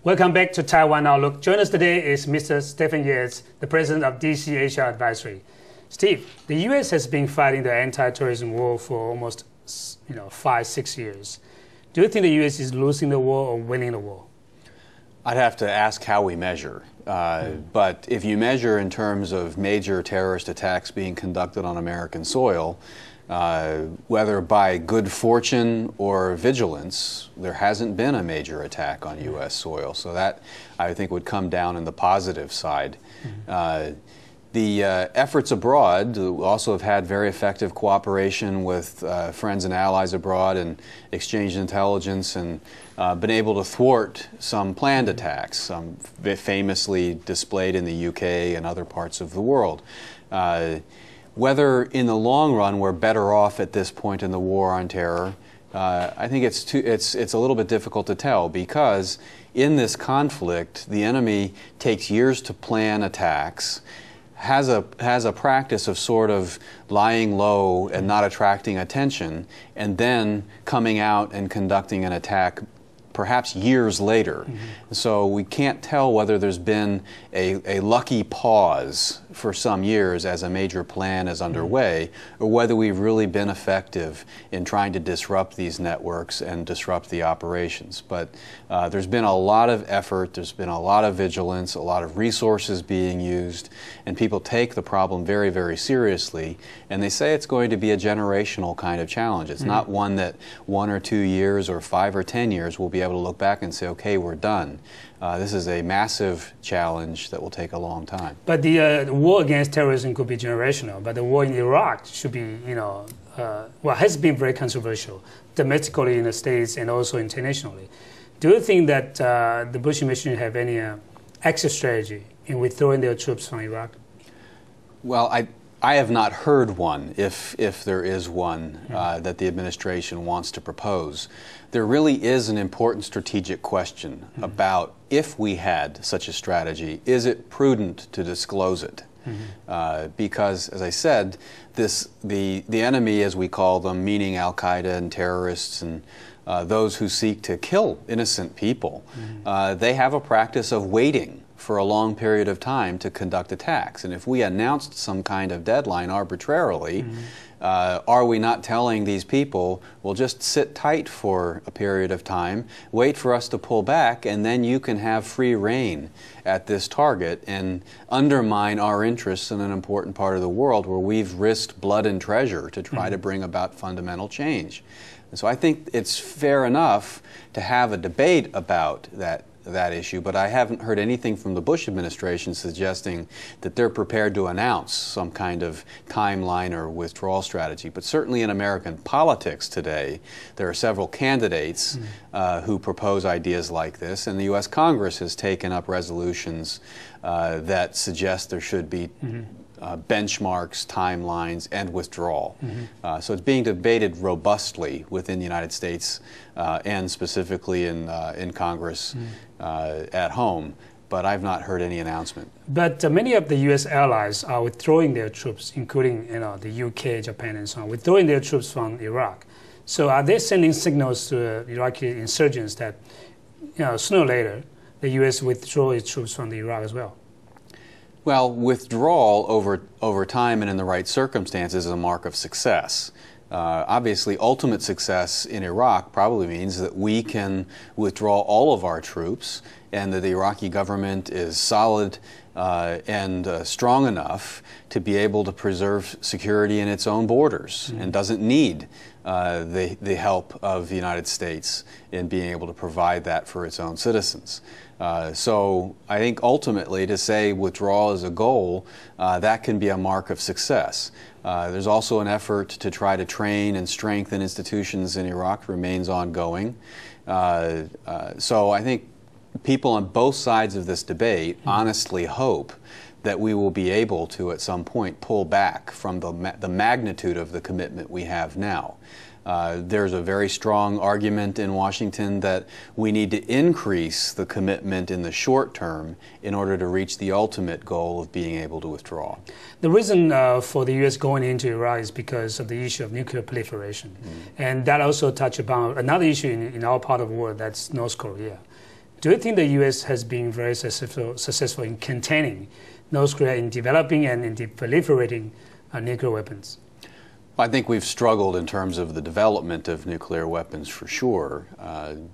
Welcome back to Taiwan Outlook. Join us today is Mr. Stephen Yates, the president of DC Asia Advisery. Steve, the U.S. has been fighting the anti-terrorism war for almost 5-6 years. Do you think the U.S. is losing the war or winning the war? I'd have to ask how we measure. But if you measure in terms of major terrorist attacks being conducted on American soil, whether by good fortune or vigilance, there hasn't been a major attack on U.S. soil. So that, I think, would come down in the positive side. The efforts abroad also have had very effective cooperation with friends and allies abroad and exchanged intelligence and been able to thwart some planned attacks, famously displayed in the UK and other parts of the world. Whether in the long run we're better off at this point in the war on terror, I think it's a little bit difficult to tell, because in this conflict the enemy takes years to plan attacks, has a practice of sort of lying low and not attracting attention, and then coming out and conducting an attack perhaps years later. So we can't tell whether there's been a lucky pause for some years as a major plan is underway, or whether we've really been effective in trying to disrupt these networks and disrupt the operations. But there's been a lot of effort, there's been a lot of vigilance, a lot of resources being used, and people take the problem very, very seriously, and they say it's going to be a generational kind of challenge. It's not one that 1 or 2 years or 5 or 10 years will be able to look back and say, okay, we're done. This is a massive challenge that will take a long time. But the war against terrorism could be generational, but the war in Iraq should be, has been very controversial, domestically in the States and also internationally. Do you think that the Bush administration have any exit strategy in withdrawing their troops from Iraq? Well, I have not heard one, if there is one, that the administration wants to propose. There really is an important strategic question about, if we had such a strategy, is it prudent to disclose it? Because, as I said, the enemy, as we call them, meaning Al-Qaeda and terrorists and those who seek to kill innocent people, they have a practice of waiting for a long period of time to conduct attacks. And if we announced some kind of deadline arbitrarily, are we not telling these people, well, just sit tight for a period of time, wait for us to pull back, and then you can have free reign at this target and undermine our interests in an important part of the world where we've risked blood and treasure to try to bring about fundamental change. And so I think it's fair enough to have a debate about that issue, but I haven't heard anything from the Bush administration suggesting that they're prepared to announce some kind of timeline or withdrawal strategy. But certainly in American politics today, there are several candidates who propose ideas like this, and the U.S. Congress has taken up resolutions that suggest there should be benchmarks, timelines, and withdrawal. So it's being debated robustly within the United States and specifically in Congress at home, but I've not heard any announcement. But many of the U.S. allies are withdrawing their troops, including the UK, Japan, and so on, withdrawing their troops from Iraq. So are they sending signals to Iraqi insurgents that sooner or later the U.S. withdraw its troops from Iraq as well? Well, withdrawal over time and in the right circumstances is a mark of success. Obviously, ultimate success in Iraq probably means that we can withdraw all of our troops and that the Iraqi government is solid and strong enough to be able to preserve security in its own borders and doesn't need the help of the United States in being able to provide that for its own citizens. So I think ultimately to say withdrawal is a goal, that can be a mark of success. There's also an effort to try to train and strengthen institutions in Iraq remains ongoing. So I think people on both sides of this debate honestly hope that we will be able to at some point pull back from the magnitude of the commitment we have now. There's a very strong argument in Washington that we need to increase the commitment in the short term in order to reach the ultimate goal of being able to withdraw. The reason for the U.S. going into Iraq is because of the issue of nuclear proliferation. And that also touches upon another issue in our part of the world, that's North Korea. Do you think the U.S. has been very successful in containing North Korea in developing and in proliferating nuclear weapons? I think we've struggled in terms of the development of nuclear weapons for sure,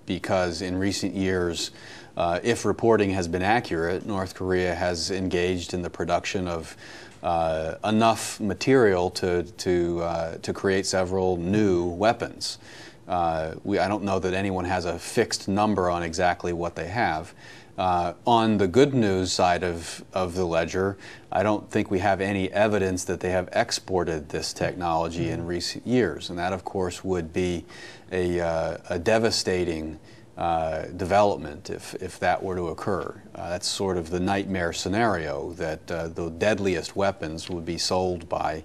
because in recent years, if reporting has been accurate, North Korea has engaged in the production of enough material to create several new weapons. I don't know that anyone has a fixed number on exactly what they have. On the good news side of the ledger, I don't think we have any evidence that they have exported this technology in recent years, and that, of course, would be a devastating development if that were to occur. That's sort of the nightmare scenario, that the deadliest weapons would be sold by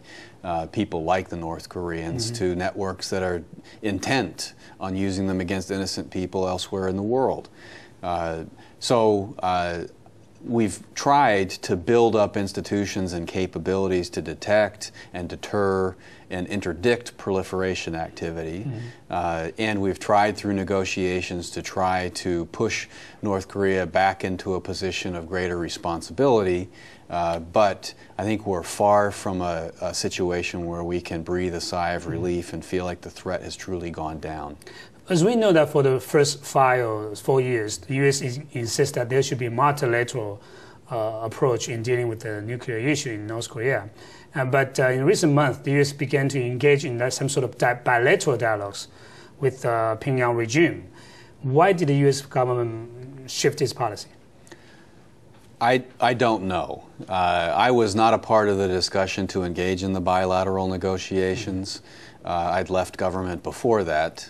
people like the North Koreans to networks that are intent on using them against innocent people elsewhere in the world. So we've tried to build up institutions and capabilities to detect and deter and interdict proliferation activity. And we've tried through negotiations to try to push North Korea back into a position of greater responsibility. But I think we're far from a situation where we can breathe a sigh of relief and feel like the threat has truly gone down. As we know that for the first 5 or 4 years, the U.S. insists that there should be a multilateral approach in dealing with the nuclear issue in North Korea. But in recent months, the U.S. began to engage in some sort of bilateral dialogues with the Pyongyang regime. Why did the U.S. government shift its policy? I don't know. I was not a part of the discussion to engage in the bilateral negotiations. I'd left government before that.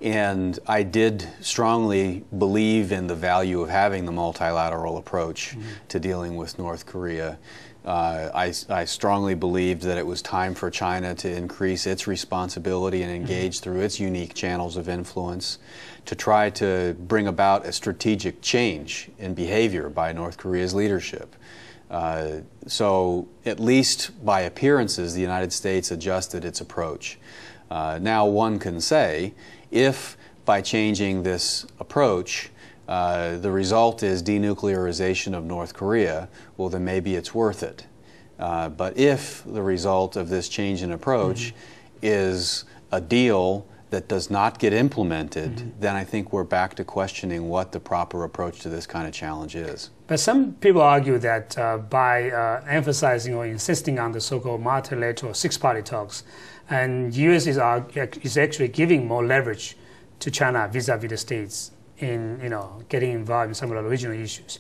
And I did strongly believe in the value of having the multilateral approach to dealing with North Korea. I strongly believed that it was time for China to increase its responsibility and engage through its unique channels of influence to try to bring about a strategic change in behavior by North Korea's leadership. So at least by appearances, the United States adjusted its approach. Now one can say, if by changing this approach, the result is denuclearization of North Korea, well, then maybe it's worth it. But if the result of this change in approach is a deal that does not get implemented, then I think we're back to questioning what the proper approach to this kind of challenge is. But some people argue that by emphasizing or insisting on the so-called multilateral six-party talks, and U.S. is actually giving more leverage to China vis-a-vis the states in getting involved in some of the regional issues.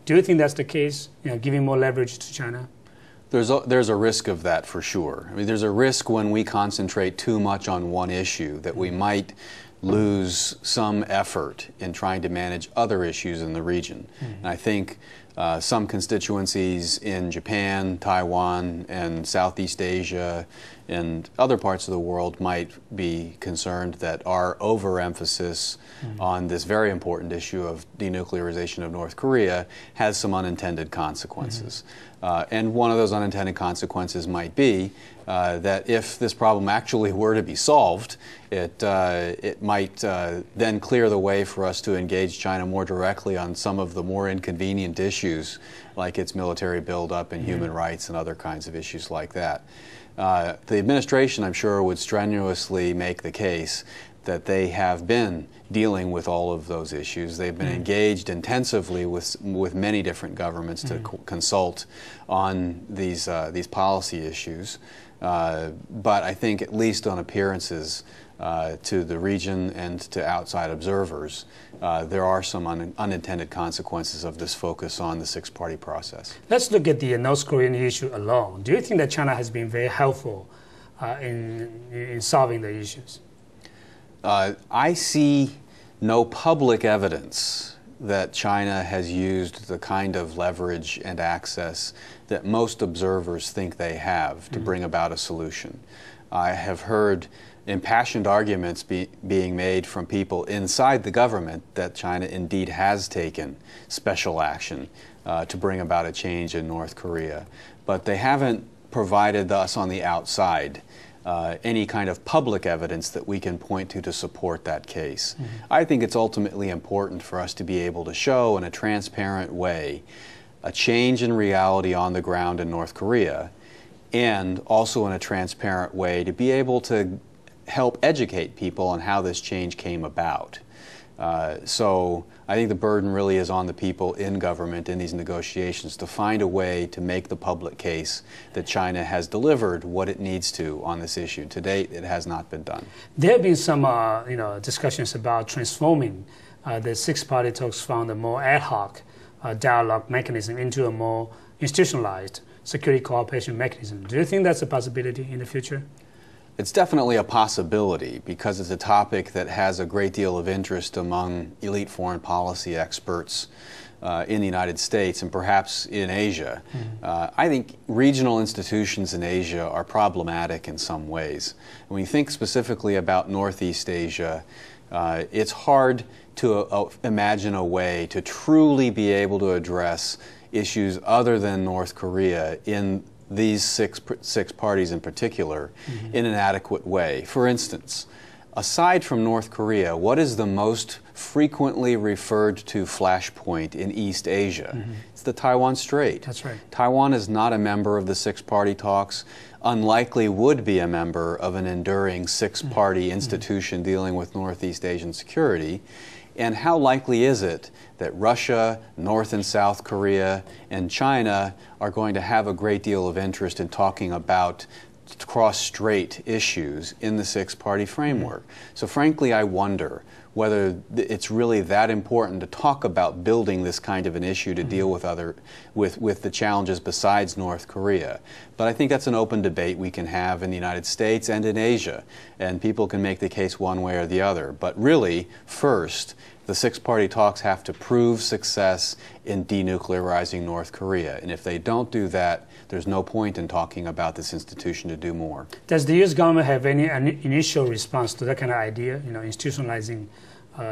Do you think that's the case? Giving more leverage to China? There's a risk of that for sure. I mean, there's a risk when we concentrate too much on one issue that we might lose some effort in trying to manage other issues in the region. And I think some constituencies in Japan, Taiwan, and Southeast Asia and other parts of the world might be concerned that our overemphasis on this very important issue of denuclearization of North Korea has some unintended consequences. And one of those unintended consequences might be that if this problem actually were to be solved, it might then clear the way for us to engage China more directly on some of the more inconvenient issues, like its military buildup and human rights and other kinds of issues like that. The administration, I'm sure, would strenuously make the case that they have been dealing with all of those issues. They've been engaged intensively with many different governments to consult on these policy issues. But I think, at least on appearances, to the region and to outside observers, there are some unintended consequences of this focus on the six-party process. Let's look at the North Korean issue alone. Do you think that China has been very helpful in solving the issues? I see no public evidence that China has used the kind of leverage and access that most observers think they have to bring about a solution. I have heard impassioned arguments being made from people inside the government that China indeed has taken special action to bring about a change in North Korea. But they haven't provided us on the outside any kind of public evidence that we can point to support that case. I think it's ultimately important for us to be able to show in a transparent way a change in reality on the ground in North Korea, and also in a transparent way to be able to help educate people on how this change came about. So I think the burden really is on the people in government in these negotiations to find a way to make the public case that China has delivered what it needs to on this issue. To date, it has not been done. There have been some discussions about transforming the six-party talks from a more ad hoc dialogue mechanism into a more institutionalized security cooperation mechanism. Do you think that's a possibility in the future? It's definitely a possibility because it's a topic that has a great deal of interest among elite foreign policy experts in the United States and perhaps in Asia. I think regional institutions in Asia are problematic in some ways. When you think specifically about Northeast Asia, it's hard to imagine a way to truly be able to address issues other than North Korea in these six parties in particular in an adequate way. For instance, aside from North Korea, what is the most frequently referred to flashpoint in East Asia? It's the Taiwan Strait. That's right. Taiwan is not a member of the six-party talks, unlikely would be a member of an enduring six-party institution dealing with Northeast Asian security. And how likely is it that Russia, North and South Korea, and China are going to have a great deal of interest in talking about cross-strait issues in the six-party framework? So frankly, I wonder whether it's really that important to talk about building this kind of an issue to deal with the challenges besides North Korea. But I think that's an open debate we can have in the United States and in Asia, and people can make the case one way or the other. But really, first, the six-party talks have to prove success in denuclearizing North Korea. And if they don't do that, there's no point in talking about this institution to do more. Does the U.S. government have any initial response to that kind of idea, institutionalizing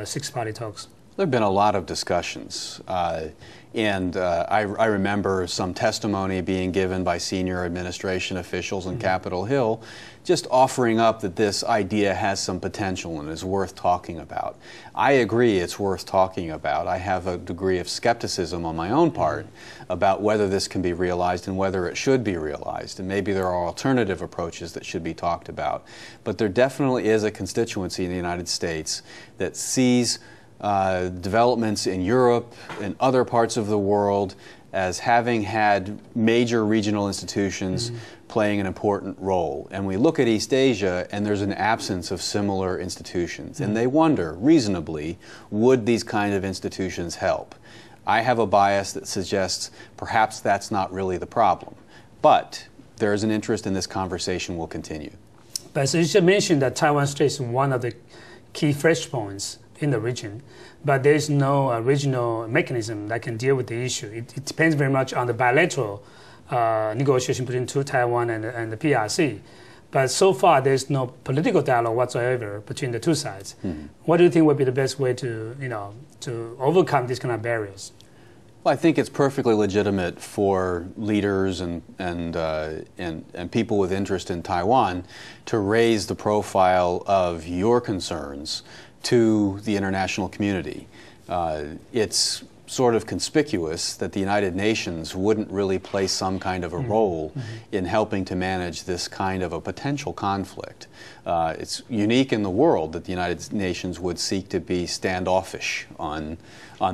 six-party talks? There have been a lot of discussions. I remember some testimony being given by senior administration officials in Capitol Hill just offering up that this idea has some potential and is worth talking about. I agree it's worth talking about. I have a degree of skepticism on my own part about whether this can be realized and whether it should be realized. And maybe there are alternative approaches that should be talked about. But there definitely is a constituency in the United States that sees developments in Europe and other parts of the world as having had major regional institutions playing an important role. And we look at East Asia and there's an absence of similar institutions. And they wonder, reasonably, would these kind of institutions help? I have a bias that suggests perhaps that's not really the problem. But there is an interest in this conversation will continue. But so you should mention that Taiwan Strait is one of the key flashpoints in the region, but there is no regional mechanism that can deal with the issue. It depends very much on the bilateral negotiation between Taiwan and the PRC. But so far, there's no political dialogue whatsoever between the two sides. What do you think would be the best way to overcome these kind of barriers? Well, I think it's perfectly legitimate for leaders and people with interest in Taiwan to raise the profile of your concerns to the international community. It's sort of conspicuous that the United Nations wouldn't really play some kind of a role in helping to manage this kind of a potential conflict. It's unique in the world that the United Nations would seek to be standoffish on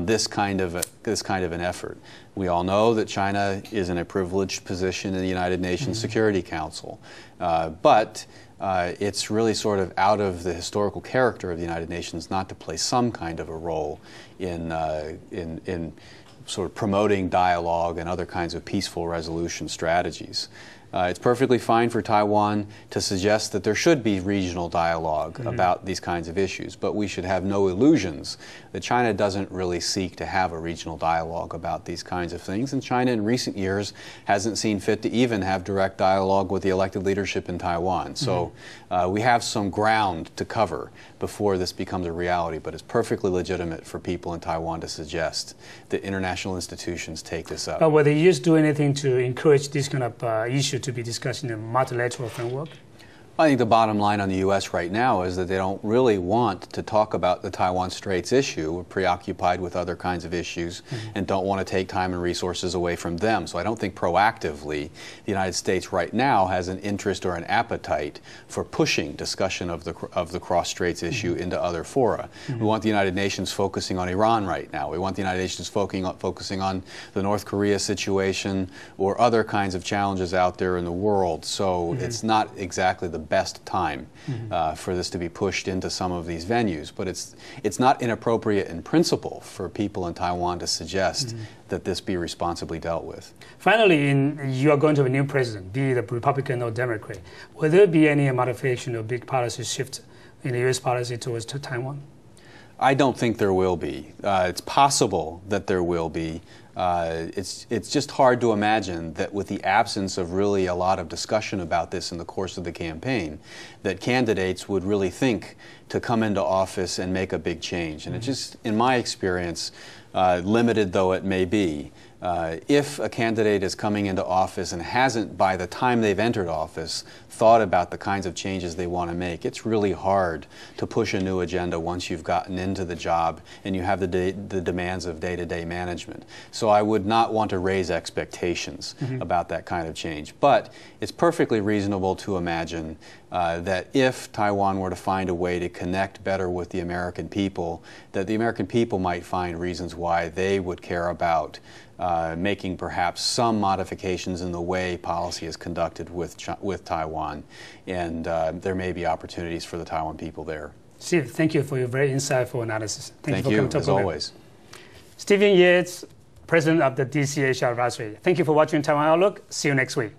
this kind of an effort. We all know that China is in a privileged position in the United Nations Security Council, but it's really sort of out of the historical character of the United Nations not to play some kind of a role in sort of promoting dialogue and other kinds of peaceful resolution strategies. It's perfectly fine for Taiwan to suggest that there should be regional dialogue about these kinds of issues, but we should have no illusions that China doesn't really seek to have a regional dialogue about these kinds of things, and China in recent years hasn't seen fit to even have direct dialogue with the elected leadership in Taiwan. So we have some ground to cover before this becomes a reality, but it's perfectly legitimate for people in Taiwan to suggest that international institutions take this up. But will the U.S. do anything to encourage this kind of issue to be discussed in a multilateral framework? I think the bottom line on the U.S. right now is that they don't really want to talk about the Taiwan Straits issue. We're preoccupied with other kinds of issues and don't want to take time and resources away from them. So I don't think proactively the United States right now has an interest or an appetite for pushing discussion of the cross-straits issue into other fora. We want the United Nations focusing on Iran right now. We want the United Nations focusing on the North Korea situation or other kinds of challenges out there in the world. So it's not exactly the best time for this to be pushed into some of these venues, but it's not inappropriate in principle for people in Taiwan to suggest that this be responsibly dealt with. Finally, you are going to have a new president, be it a Republican or Democrat. Will there be any modification or big policy shift in the U.S. policy towards Taiwan? I don't think there will be. It's possible that there will be. It's just hard to imagine that with the absence of really a lot of discussion about this in the course of the campaign, that candidates would really think to come into office and make a big change. And it just, in my experience, limited though it may be, if a candidate is coming into office and hasn't, by the time they've entered office, thought about the kinds of changes they want to make, it's really hard to push a new agenda once you've gotten into the job and you have the demands of day-to-day management. So I would not want to raise expectations about that kind of change. But it's perfectly reasonable to imagine that if Taiwan were to find a way to connect better with the American people, that the American people might find reasons why they would care about making perhaps some modifications in the way policy is conducted with Taiwan, and there may be opportunities for the Taiwan people there. Steve, thank you for your very insightful analysis. Thank you, as always. Stephen Yates, President of the DC Asia Advisery. Thank you for watching Taiwan Outlook. See you next week.